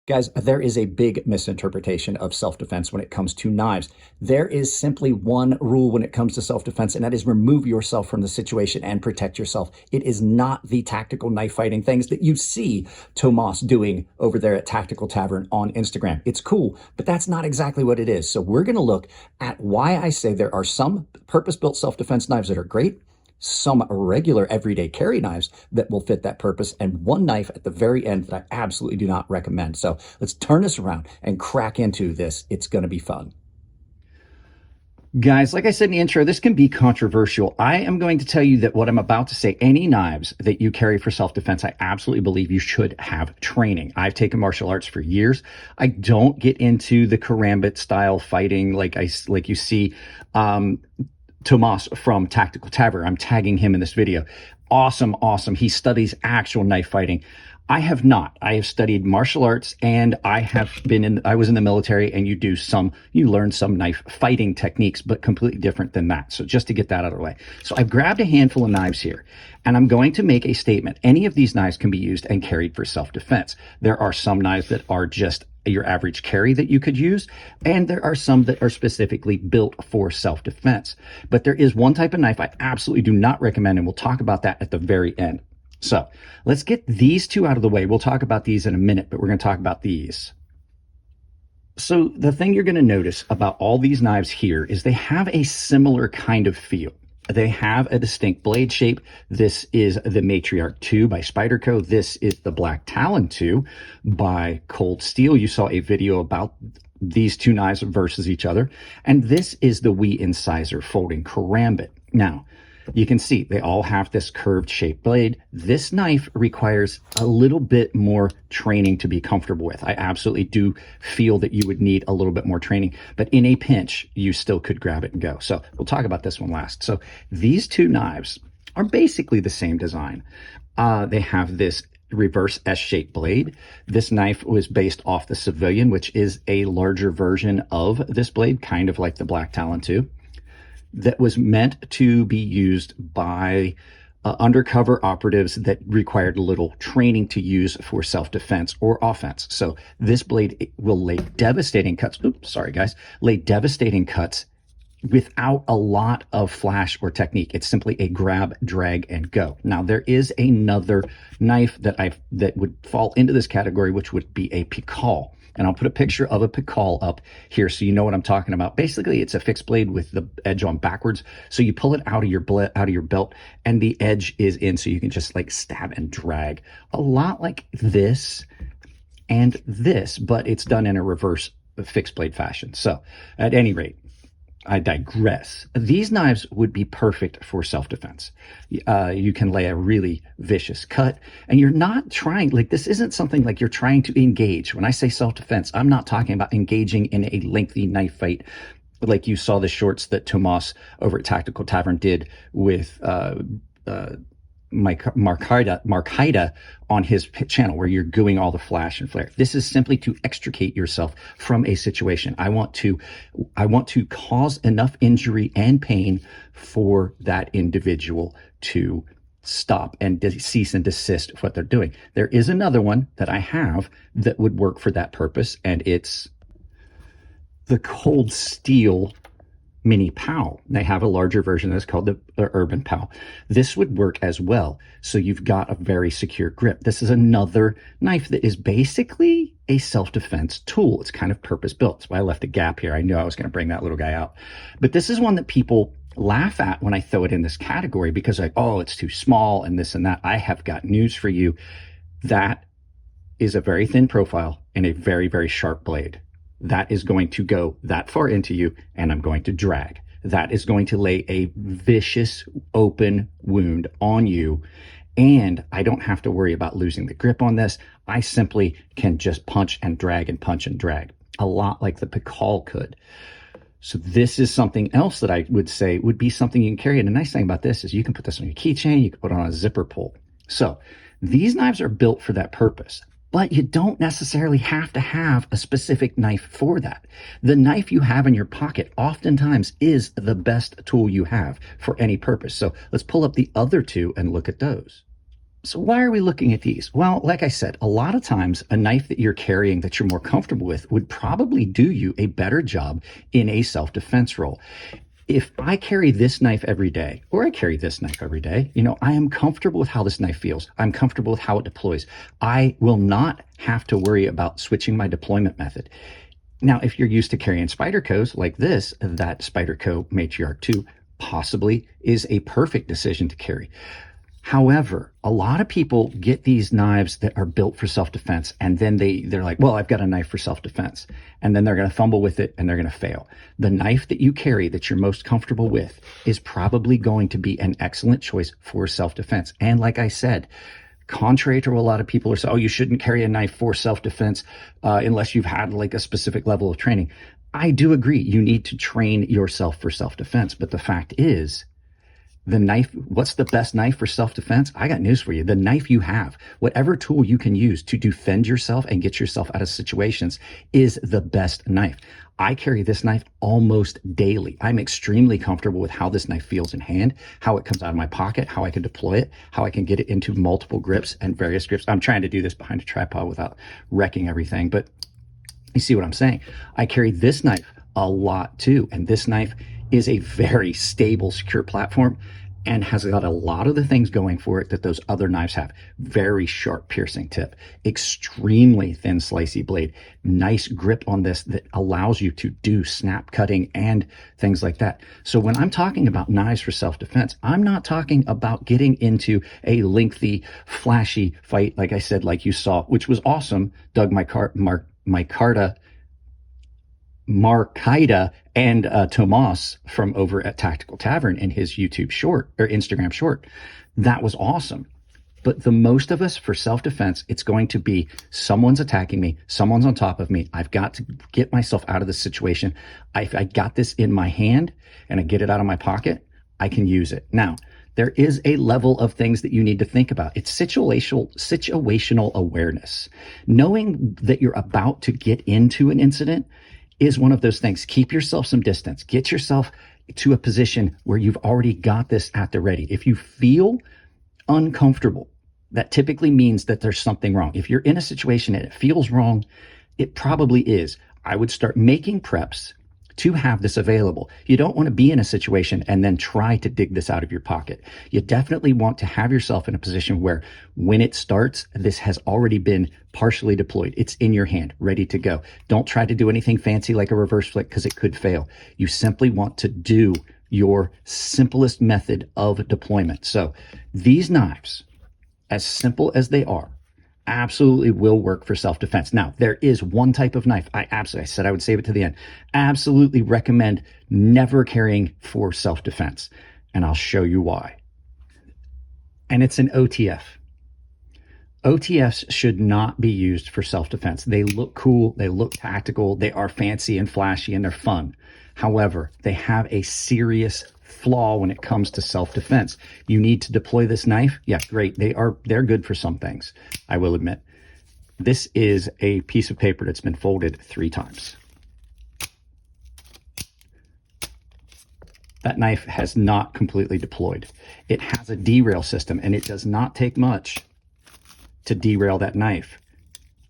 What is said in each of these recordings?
Guys, there is a big misinterpretation of self-defense when it comes to knives. There is simply one rule when it comes to self-defense, and that is remove yourself from the situation and protect yourself. It is not the tactical knife fighting things that you see Tomas doing over there at Tactical Tavern on Instagram. It's cool, but that's not exactly what it is. So we're going to look at why I say there are some purpose-built self-defense knives that are great, some regular everyday carry knives that will fit that purpose, and one knife at the very end that I absolutely do not recommend. So let's turn this around and crack into this. It's going to be fun. Guys, like I said in the intro, this can be controversial. I am going to tell you that what I'm about to say, any knives that you carry for self-defense, I absolutely believe you should have training. I've taken martial arts for years. I don't get into the karambit style fighting like you see Tomas from Tactical Tavern. I'm tagging him in this video. Awesome. He studies actual knife fighting. I have not. I have studied martial arts, and I was in the military, and you learn some knife fighting techniques, but completely different than that. So just to get that out of the way. So I've grabbed a handful of knives here, and I'm going to make a statement. Any of these knives can be used and carried for self-defense. There are some knives that are just your average carry that you could use, and there are some that are specifically built for self-defense. But there is one type of knife I absolutely do not recommend, and we'll talk about that at the very end. So let's get these two out of the way. We'll talk about these in a minute, but we're going to talk about these. So the thing you're going to notice about all these knives here is they have a similar kind of feel. They have a distinct blade shape. This is the Matriarch 2 by Spyderco. This is the Black Talon 2 by Cold Steel. You saw a video about these two knives versus each other. And this is the Wee Incisor folding karambit. Now, you can see they all have this curved shaped blade. This knife requires a little bit more training to be comfortable with. I absolutely do feel that you would need a little bit more training, but in a pinch, you still could grab it and go. So we'll talk about this one last. So these two knives are basically the same design. They have this reverse S-shaped blade. This knife was based off the Civilian, which is a larger version of this blade, kind of like the Black Talon 2. That was meant to be used by undercover operatives that required little training to use for self-defense or offense. So this blade will lay devastating cuts. Oops, sorry guys. Lay devastating cuts without a lot of flash or technique. It's simply a grab, drag, and go. Now there is another knife that would fall into this category, which would be a Pikal. And I'll put a picture of a Pikal up here so you know what I'm talking about. Basically, it's a fixed blade with the edge on backwards. So you pull it out of your belt, and the edge is in, so you can just like stab and drag. A lot like this and this, but it's done in a reverse fixed blade fashion. So at any rate, I digress. These knives would be perfect for self-defense. You can lay a really vicious cut, and you're not trying, like this isn't something like you're trying to engage. When I say self-defense, I'm not talking about engaging in a lengthy knife fight like you saw the shorts that Tomas over at Tactical Tavern did with Markida on his channel, where you're doing all the flash and flare. This is simply to extricate yourself from a situation. I want to cause enough injury and pain for that individual to stop and cease and desist what they're doing. There is another one that I have that would work for that purpose, and it's the Cold Steel Mini POW. They have a larger version that's called the Urban POW. This would work as well. So you've got a very secure grip. This is another knife that is basically a self-defense tool. It's kind of purpose-built. That's why I left a gap here. I knew I was going to bring that little guy out. But this is one that people laugh at when I throw it in this category because like, oh, it's too small and this and that. I have got news for you. That is a very thin profile and a very, very sharp blade. That is going to go that far into you, and I'm going to drag. That is going to lay a vicious open wound on you, and I don't have to worry about losing the grip on this. I simply can just punch and drag and punch and drag, a lot like the Pikal could. So this is something else that I would say would be something you can carry. And the nice thing about this is you can put this on your keychain, you can put it on a zipper pull. So these knives are built for that purpose. But you don't necessarily have to have a specific knife for that. The knife you have in your pocket oftentimes is the best tool you have for any purpose. So let's pull up the other two and look at those. So why are we looking at these? Well, like I said, a lot of times a knife that you're carrying that you're more comfortable with would probably do you a better job in a self-defense role. If I carry this knife every day, or I carry this knife every day, I am comfortable with how this knife feels. I'm comfortable with how it deploys. I will not have to worry about switching my deployment method. Now, if you're used to carrying Spydercos like this, that Spyderco Matriarch 2 possibly is a perfect decision to carry. However, a lot of people get these knives that are built for self-defense, and then they're like, well, I've got a knife for self-defense. And then they're going to fumble with it and they're going to fail. The knife that you carry that you're most comfortable with is probably going to be an excellent choice for self-defense. And like I said, contrary to what a lot of people are saying, oh, you shouldn't carry a knife for self-defense unless you've had like a specific level of training. I do agree. You need to train yourself for self-defense. But the fact is, the knife, what's the best knife for self-defense? I got news for you. The knife you have, whatever tool you can use to defend yourself and get yourself out of situations is the best knife. I carry this knife almost daily. I'm extremely comfortable with how this knife feels in hand, how it comes out of my pocket, how I can deploy it, how I can get it into multiple grips and various grips. I'm trying to do this behind a tripod without wrecking everything, but you see what I'm saying? I carry this knife a lot too, and this knife is a very stable, secure platform and has got a lot of the things going for it that those other knives have. Very sharp piercing tip, extremely thin slicey blade, nice grip on this that allows you to do snap cutting and things like that. So when I'm talking about knives for self-defense, I'm not talking about getting into a lengthy, flashy fight, like I said, like you saw, which was awesome. Doug Marcaida and Tomas from over at Tactical Tavern in his YouTube short or Instagram short. That was awesome. But the most of us for self-defense, it's going to be someone's attacking me, someone's on top of me. I've got to get myself out of this situation. If I got this in my hand and I get it out of my pocket, I can use it. Now, there is a level of things that you need to think about. It's situational awareness. Knowing that you're about to get into an incident is one of those things. Keep yourself some distance. Get yourself to a position where you've already got this at the ready. If you feel uncomfortable, that typically means that there's something wrong. If you're in a situation and it feels wrong, it probably is. I would start making preps to have this available. You don't want to be in a situation and then try to dig this out of your pocket. You definitely want to have yourself in a position where when it starts, this has already been partially deployed. It's in your hand, ready to go. Don't try to do anything fancy like a reverse flick because it could fail. You simply want to do your simplest method of deployment. So these knives, as simple as they are, absolutely will work for self-defense. Now, there is one type of knife I said I would save it to the end. Absolutely recommend never carrying for self-defense. And I'll show you why. And it's an OTF. OTFs should not be used for self-defense. They look cool, they look tactical, they are fancy and flashy, and they're fun. However, they have a serious flaw when it comes to self-defense. You need to deploy this knife. Yeah, great. They're good for some things, I will admit. This is a piece of paper that's been folded 3 times. That knife has not completely deployed. It has a derail system, and it does not take much to derail that knife.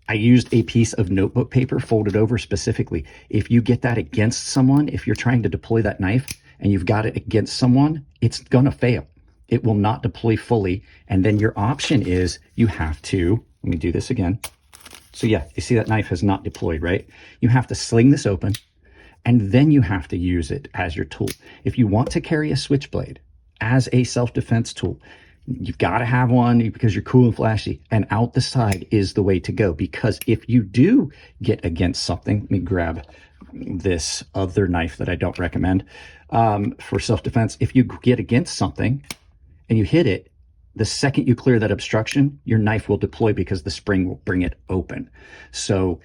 I used a piece of notebook paper folded over specifically. If you get that against someone, if you're trying to deploy that knife and you've got it against someone, it's gonna fail. It will not deploy fully. And then your option is you have to, let me do this again. So yeah, you see that knife has not deployed, right? You have to sling this open and then you have to use it as your tool. If you want to carry a switchblade as a self-defense tool, you've got to have one because you're cool and flashy, and out the side is the way to go. Because if you do get against something, let me grab this other knife that I don't recommend for self-defense. If you get against something and you hit it, the second you clear that obstruction, your knife will deploy because the spring will bring it open. So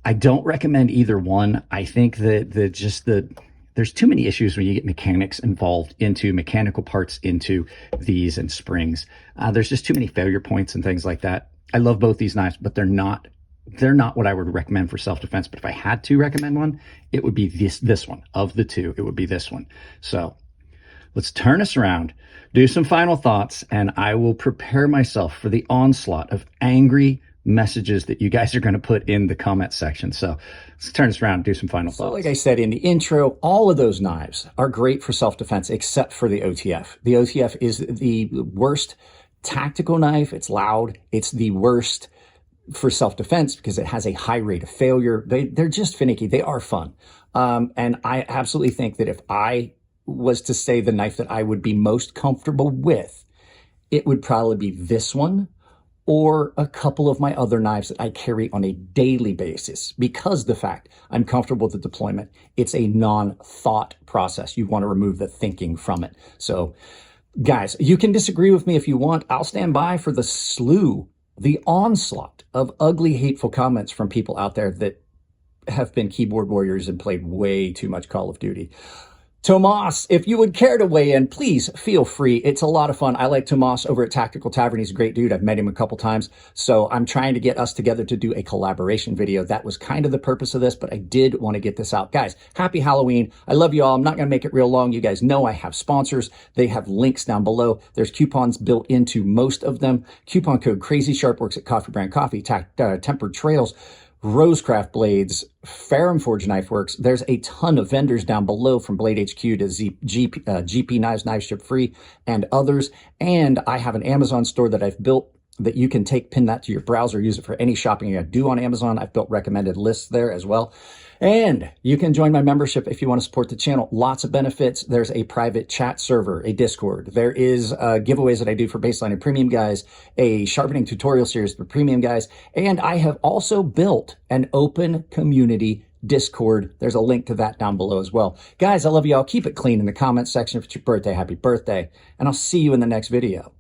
I don't recommend either one. I think that there's too many issues when you get mechanics involved into mechanical parts into these and springs. There's just too many failure points and things like that. I love both these knives, but they're not what I would recommend for self-defense. But if I had to recommend one, it would be this one. Of the two, it would be this one. So let's turn us around, do some final thoughts, and I will prepare myself for the onslaught of angry messages that you guys are going to put in the comment section. So let's turn us around and do some final thoughts. So like I said in the intro, all of those knives are great for self-defense except for the OTF. The OTF is the worst tactical knife. It's loud. It's the worst for self-defense because it has a high rate of failure. They're just finicky. They are fun. And I absolutely think that if I was to say the knife that I would be most comfortable with, it would probably be this one or a couple of my other knives that I carry on a daily basis because the fact I'm comfortable with the deployment, it's a non-thought process. You want to remove the thinking from it. So guys, you can disagree with me if you want. I'll stand by for the onslaught of ugly, hateful comments from people out there that have been keyboard warriors and played way too much Call of Duty. Tomas, if you would care to weigh in, please feel free. It's a lot of fun. I like Tomas over at Tactical Tavern. He's a great dude. I've met him a couple times. So I'm trying to get us together to do a collaboration video. That was kind of the purpose of this, but I did want to get this out. Guys, happy Halloween. I love you all. I'm not going to make it real long. You guys know I have sponsors. They have links down below. There's coupons built into most of them. Coupon code Crazy Sharp works at Coffee Brand Coffee, Tempered Trails, Rosecraft Blades, Ferrum Forge Knife Works. There's a ton of vendors down below from Blade HQ to GP Knives, Knife Ship Free, and others. And I have an Amazon store that I've built that you can pin that to your browser, use it for any shopping you do on Amazon. I've built recommended lists there as well. And you can join my membership if you want to support the channel. Lots of benefits. There's a private chat server, a Discord. There is giveaways that I do for baseline and premium guys, a sharpening tutorial series for premium guys. And I have also built an open community Discord. There's a link to that down below as well. Guys, I love you all. Keep it clean in the comments section. If it's your birthday, happy birthday. And I'll see you in the next video.